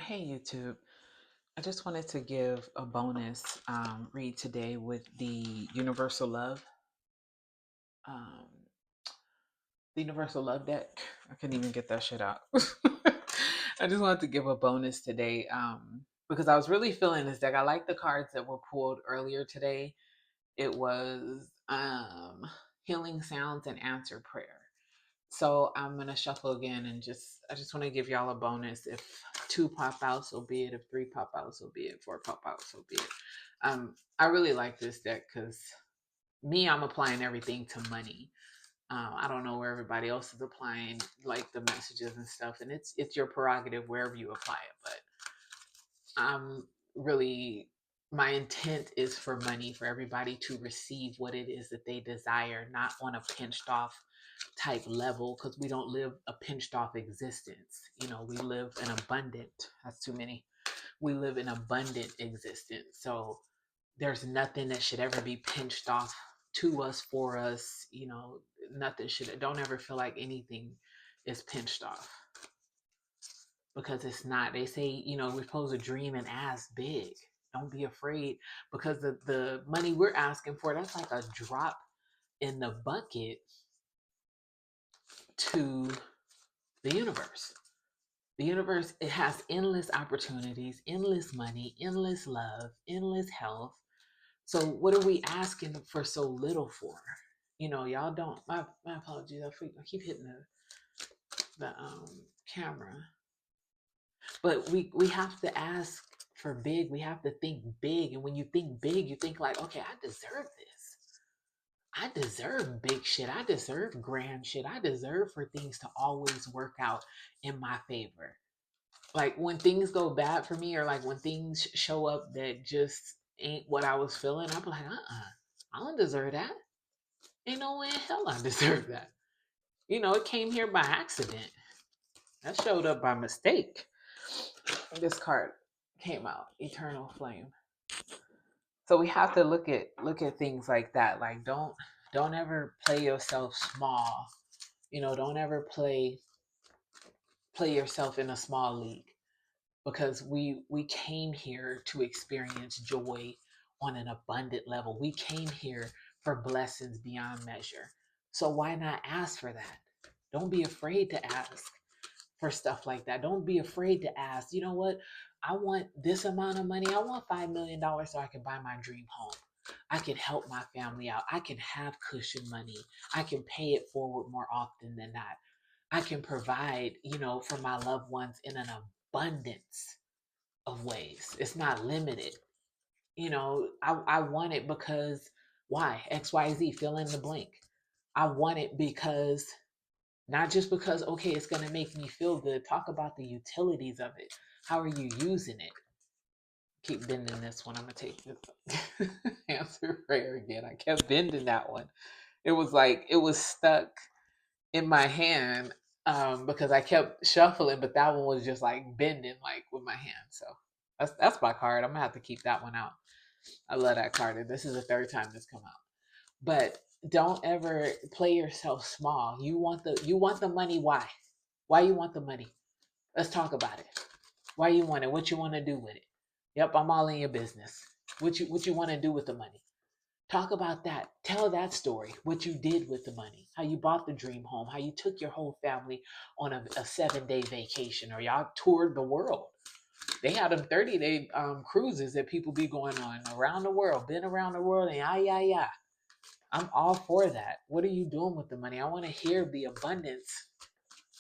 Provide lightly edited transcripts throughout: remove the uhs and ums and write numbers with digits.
Hey YouTube, I just wanted to give a bonus read today with the um, Universal Love deck. I couldn't even get that shit out. I just wanted to give a bonus today because I was really feeling this deck. I like the cards that were pulled earlier today. It was Healing Sounds and Answer Prayer. So I'm gonna shuffle again and I just want to give y'all a bonus. If two pop outs, so be it. If three pop outs, so be it. Four pop outs, so be it. I really like this deck because I'm applying everything to money. I don't know where everybody else is applying like the messages and stuff, and it's your prerogative wherever you apply it. But I'm really my intent is for money, for everybody to receive what it is that they desire, not on a pinched off type level, because we don't live a pinched off existence. We live an abundant, that's too many. We live an abundant existence. So there's nothing that should ever be pinched off to us, for us. Nothing should, don't ever feel like anything is pinched off, because it's not. They say, we're supposed to dream and ask big. Don't be afraid, because the money we're asking for, that's like a drop in the bucket to the universe. The universe, it has endless opportunities, endless money, endless love, endless health. So what are we asking for so little for? Y'all don't. My apologies. I keep hitting the camera, but we have to ask for big. We have to think big, and when you think big, you think like, okay, I deserve this. I deserve big shit. I deserve grand shit. I deserve for things to always work out in my favor. Like when things go bad for me, or like when things show up that just ain't what I was feeling, I'm like, I don't deserve that. Ain't no way in hell I deserve that. It came here by accident. That showed up by mistake. This card came out, Eternal Flame. So we have to look at things like that. Like don't ever play yourself small. Don't ever play yourself in a small league, because we came here to experience joy on an abundant level. We came here for blessings beyond measure. So why not ask for that? Don't be afraid to ask for stuff like that. Don't be afraid to ask, you know what? I want this amount of money. I want $5 million so I can buy my dream home. I can help my family out. I can have cushion money. I can pay it forward more often than not. I can provide, for my loved ones in an abundance of ways. It's not limited. I want it because why? XYZ, fill in the blank. I want it because, not just because, okay, it's going to make me feel good. Talk about the utilities of it. How are you using it? Keep bending this one. I'm going to take this answer prayer again. I kept bending that one. It was like it was stuck in my hand, because I kept shuffling, but that one was just like bending like with my hand. So that's my card. I'm gonna have to keep that one out. I love that card, and this is the third time this come out. But don't ever play yourself small. You want the money. Why? Why you want the money? Let's talk about it. Why you want it? What you want to do with it? Yep, I'm all in your business. What you want to do with the money? Talk about that. Tell that story. What you did with the money. How you bought the dream home. How you took your whole family on a 7-day vacation, or y'all toured the world. They had them 30-day cruises that people be going on around the world. Been around the world, and yeah. I'm all for that. What are you doing with the money? I want to hear the abundance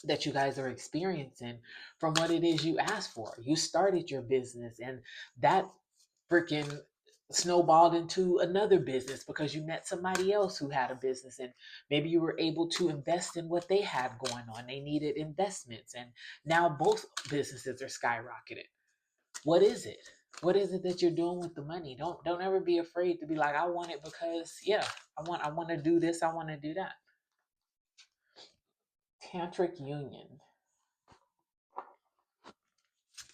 that you guys are experiencing from what it is you asked for. You started your business, and that freaking snowballed into another business because you met somebody else who had a business, and maybe you were able to invest in what they had going on. They needed investments, and now both businesses are skyrocketed. What is it? What is it that you're doing with the money? Don't ever be afraid to be like, I want it because, yeah, I want to do this, I want to do that. Tantric union.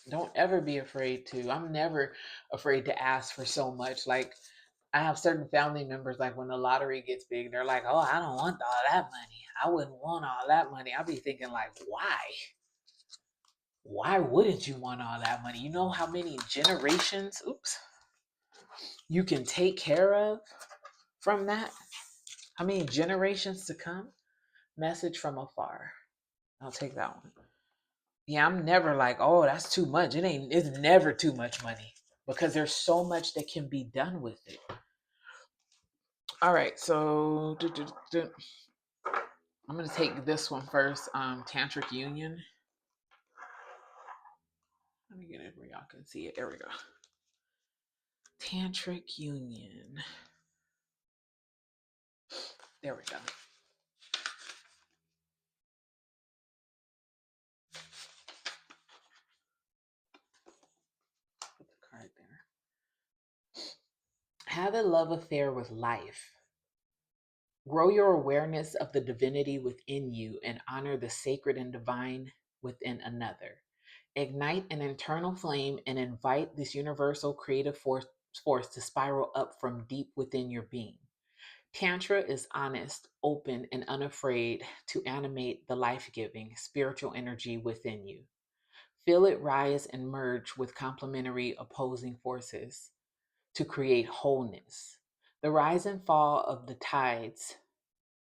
Don't ever be afraid to. I'm never afraid to ask for so much. Like, I have certain family members, like when the lottery gets big, they're like, oh, I don't want all that money. I wouldn't want all that money. I'll be thinking, like, why? Why wouldn't you want all that money? You know how many generations, you can take care of from that? How many generations to come? Message from afar. I'll take that one. Yeah, I'm never like, oh, that's too much. It's never too much money because there's so much that can be done with it. All right, so I'm gonna take this one first. Tantric Union. Let me get it where y'all can see it. There we go. Tantric Union. There we go. Put the card there. Have a love affair with life. Grow your awareness of the divinity within you and honor the sacred and divine within another. Ignite an internal flame and invite this universal creative force to spiral up from deep within your being. Tantra is honest, open, and unafraid to animate the life giving spiritual energy within you. Feel it rise and merge with complementary opposing forces to create wholeness. The rise and fall of the tides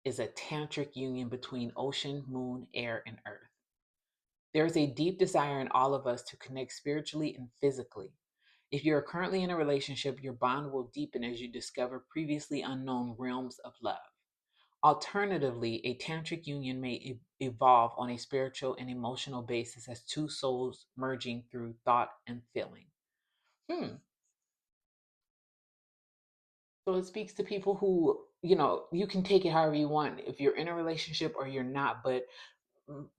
is a tantric union between ocean, moon, air, and earth. There is a deep desire in all of us to connect spiritually and physically. If you are currently in a relationship, your bond will deepen as you discover previously unknown realms of love. Alternatively, a tantric union may evolve on a spiritual and emotional basis as two souls merging through thought and feeling. Hmm. So it speaks to people who, you can take it however you want if you're in a relationship or you're not. But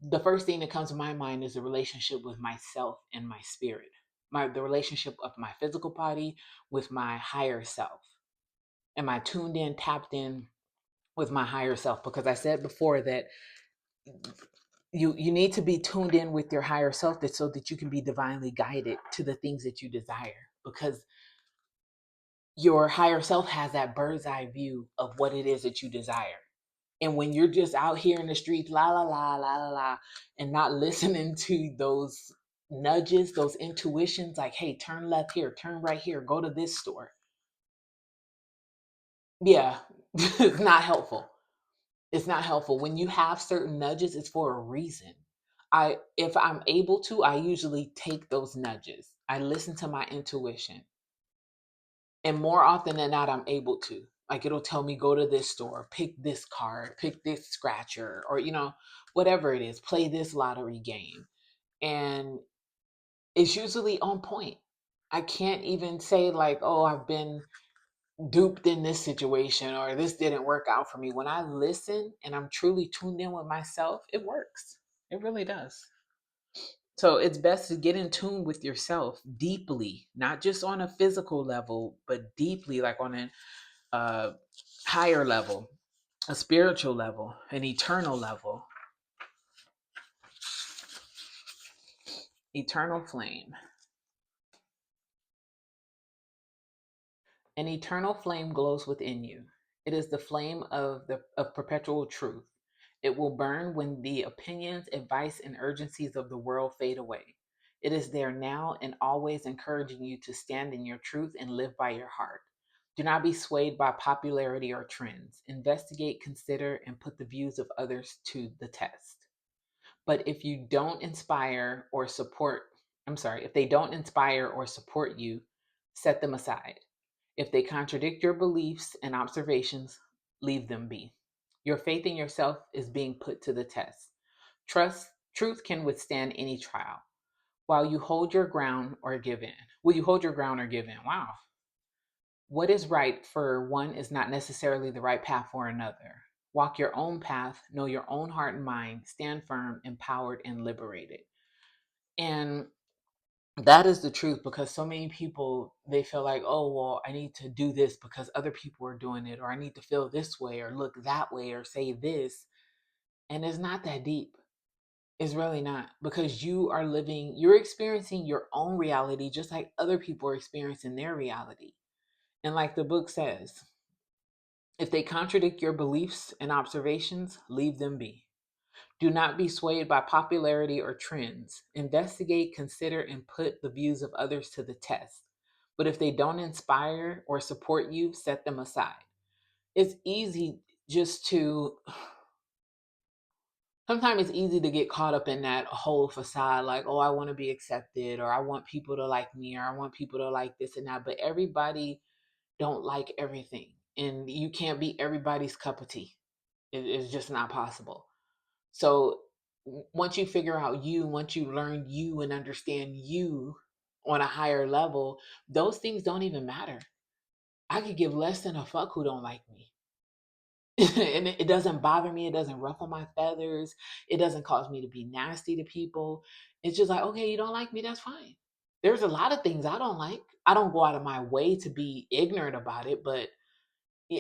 the first thing that comes to my mind is the relationship with myself and my spirit, the relationship of my physical body with my higher self. Am I tuned in, tapped in with my higher self? Because I said before that you need to be tuned in with your higher self so that you can be divinely guided to the things that you desire, because your higher self has that bird's eye view of what it is that you desire. And when you're just out here in the streets, la la la la la la, and not listening to those nudges, those intuitions, like, hey, turn left here, turn right here, go to this store. Yeah, it's not helpful. It's not helpful. When you have certain nudges, it's for a reason. If I'm able to, I usually take those nudges. I listen to my intuition. And more often than not, I'm able to. Like, it'll tell me, go to this store, pick this card, pick this scratcher, or, whatever it is, play this lottery game. And it's usually on point. I can't even say, like, oh, I've been duped in this situation or this didn't work out for me. When I listen and I'm truly tuned in with myself, it works. It really does. So it's best to get in tune with yourself deeply, not just on a physical level, but deeply, like on a higher level, a spiritual level, an eternal level. Eternal flame. An eternal flame glows within you. It is the flame of perpetual truth. It will burn when the opinions, advice, and urgencies of the world fade away. It is there now and always encouraging you to stand in your truth and live by your heart. Do not be swayed by popularity or trends. Investigate, consider, and put the views of others to the test. But if you don't inspire or support, if they don't inspire or support you, set them aside. If they contradict your beliefs and observations, leave them be. Your faith in yourself is being put to the test. Truth can withstand any trial. While you hold your ground or give in. Will you hold your ground or give in? Wow. What is right for one is not necessarily the right path for another. Walk your own path, know your own heart and mind, stand firm, empowered, and liberated. And that is the truth, because so many people, they feel like, oh, well, I need to do this because other people are doing it, or I need to feel this way or look that way or say this. And it's not that deep. It's really not, because you're experiencing your own reality just like other people are experiencing their reality. And like the book says, if they contradict your beliefs and observations, leave them be. Do not be swayed by popularity or trends. Investigate, consider, and put the views of others to the test. But if they don't inspire or support you, set them aside. It's easy just to, sometimes it's easy to get caught up in that whole facade, like, oh, I want to be accepted, or I want people to like me, or I want people to like this and that. But everybody don't like everything. And you can't be everybody's cup of tea. It's just not possible. So once you figure out you, once you learn you and understand you on a higher level, those things don't even matter. I could give less than a fuck who don't like me. And it doesn't bother me. It doesn't ruffle my feathers. It doesn't cause me to be nasty to people. It's just like, okay, you don't like me. That's fine. There's a lot of things I don't like. I don't go out of my way to be ignorant about it, but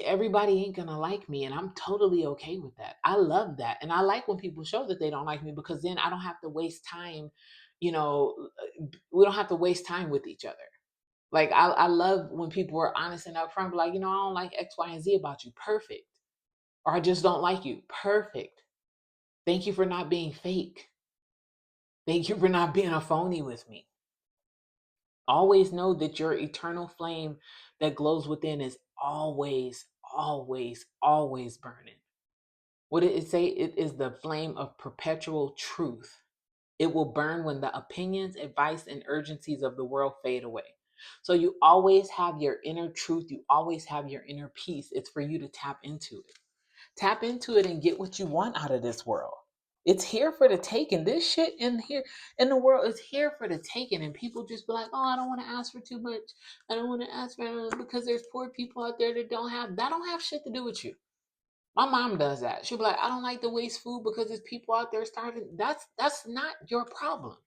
everybody ain't gonna like me, and I'm totally okay with that. I love that, and I like when people show that they don't like me, because then I don't have to waste time. You know, we don't have to waste time with each other. Like I love when people are honest and upfront, like, I don't like X, Y, and Z about you. Perfect. Or I just don't like you. Perfect. Thank you for not being fake. Thank you for not being a phony with me. Always know that your eternal flame that glows within is always, always, always burning. What did it say? It is the flame of perpetual truth. It will burn when the opinions, advice, and urgencies of the world fade away. So you always have your inner truth. You always have your inner peace. It's for you to tap into it. Tap into it and get what you want out of this world. It's here for the taking. This shit in here in the world is here for the taking. And people just be like, oh, I don't want to ask for too much. I don't want to ask for, because there's poor people out there that don't have, that don't have shit to do with you. My mom does that. She'll be like, I don't like to waste food because there's people out there starving. That's not your problem.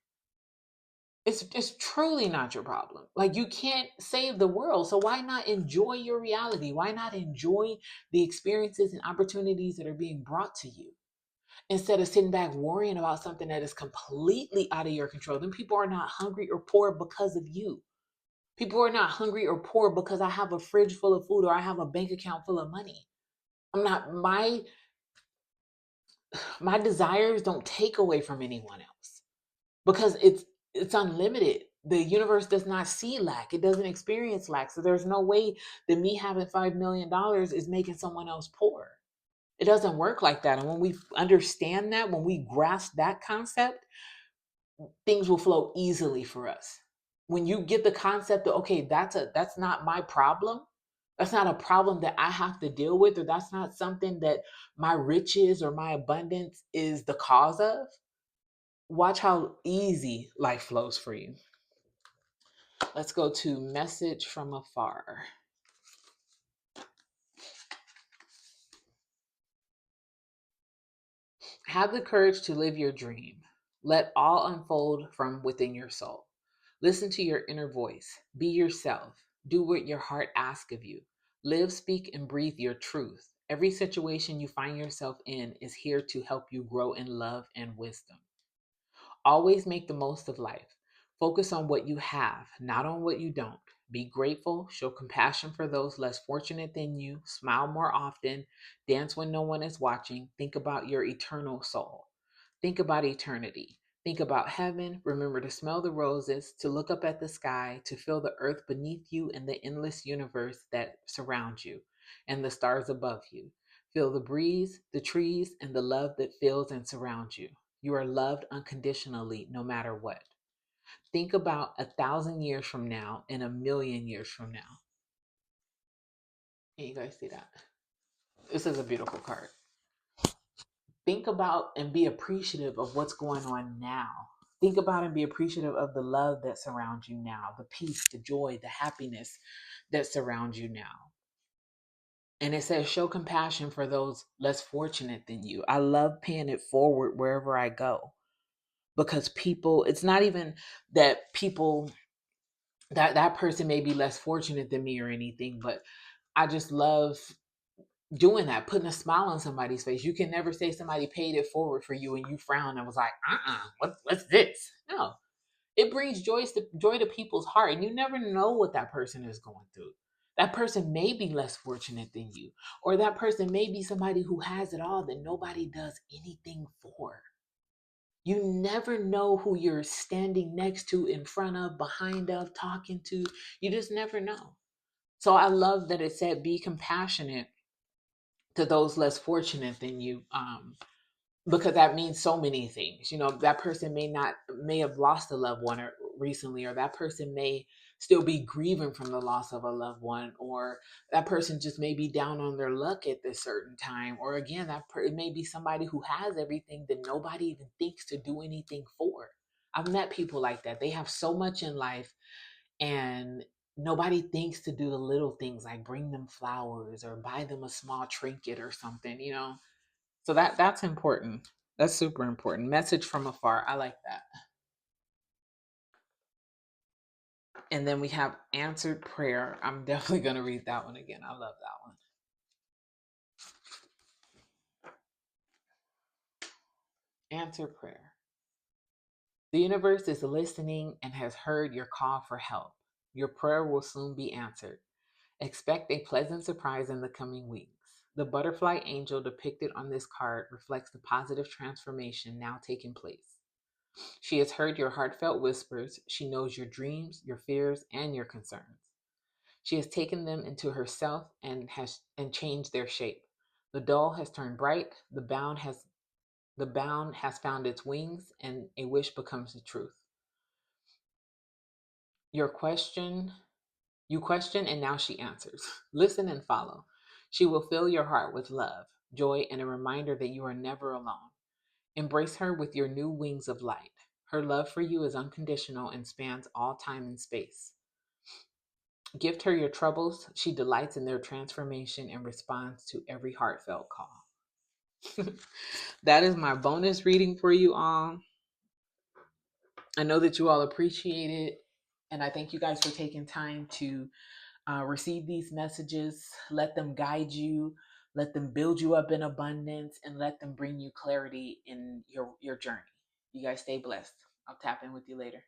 It's truly not your problem. Like, you can't save the world. So why not enjoy your reality? Why not enjoy the experiences and opportunities that are being brought to you, instead of sitting back worrying about something that is completely out of your control? Then people are not hungry or poor because of you. People are not hungry or poor because I have a fridge full of food or I have a bank account full of money. I'm not, my desires don't take away from anyone else, because it's unlimited. The universe does not see lack. It doesn't experience lack. So there's no way that me having $5 million is making someone else poor. It doesn't work like that. And when we understand that, when we grasp that concept, things will flow easily for us. When you get the concept that, okay, that's not my problem. That's not a problem that I have to deal with, or that's not something that my riches or my abundance is the cause of. Watch how easy life flows for you. Let's go to message from afar. Have the courage to live your dream. Let all unfold from within your soul. Listen to your inner voice. Be yourself. Do what your heart asks of you. Live, speak, and breathe your truth. Every situation you find yourself in is here to help you grow in love and wisdom. Always make the most of life. Focus on what you have, not on what you don't. Be grateful, show compassion for those less fortunate than you, smile more often, dance when no one is watching. Think about your eternal soul. Think about eternity. Think about heaven. Remember to smell the roses, to look up at the sky, to feel the earth beneath you and the endless universe that surrounds you, and the stars above you. Feel the breeze, the trees, and the love that fills and surrounds you. You are loved unconditionally no matter what. Think about 1,000 years from now and 1,000,000 years from now. Can you guys see that? This is a beautiful card. Think about and be appreciative of what's going on now. Think about and be appreciative of the love that surrounds you now, the peace, the joy, the happiness that surrounds you now. And it says, show compassion for those less fortunate than you. I love paying it forward wherever I go, because people, it's not even that people, that person may be less fortunate than me or anything, but I just love doing that, putting a smile on somebody's face. You can never say somebody paid it forward for you and you frown and was like, what's this? No, it brings joy to people's heart, and you never know what that person is going through. That person may be less fortunate than you, or that person may be somebody who has it all that nobody does anything for. You never know who you're standing next to, in front of, behind of, talking to. You just never know. So I love that it said be compassionate to those less fortunate than you. Because that means so many things. That person may have lost a loved one recently, or that person may still be grieving from the loss of a loved one, or that person just may be down on their luck at this certain time, or again, it may be somebody who has everything that nobody even thinks to do anything for. I've met people like that. They have so much in life, and nobody thinks to do the little things like bring them flowers or buy them a small trinket or something. So that's important. That's super important. Message from afar. I like that. And then we have answered prayer. I'm definitely going to read that one again. I love that one. Answered prayer. The universe is listening and has heard your call for help. Your prayer will soon be answered. Expect a pleasant surprise in the coming weeks. The butterfly angel depicted on this card reflects the positive transformation now taking place. She has heard your heartfelt whispers. She knows your dreams, your fears, and your concerns. She has taken them into herself and changed their shape. The doll has turned bright, the bound has found its wings, and a wish becomes the truth. Your question You question, and now she answers. Listen and follow. She will fill your heart with love, joy, and a reminder that you are never alone. Embrace her with your new wings of light. Her love for you is unconditional and spans all time and space. Gift her your troubles. She delights in their transformation and responds to every heartfelt call. That is my bonus reading for you all. I know that you all appreciate it. And I thank you guys for taking time to receive these messages. Let them guide you. Let them build you up in abundance, and let them bring you clarity in your journey. You guys stay blessed. I'll tap in with you later.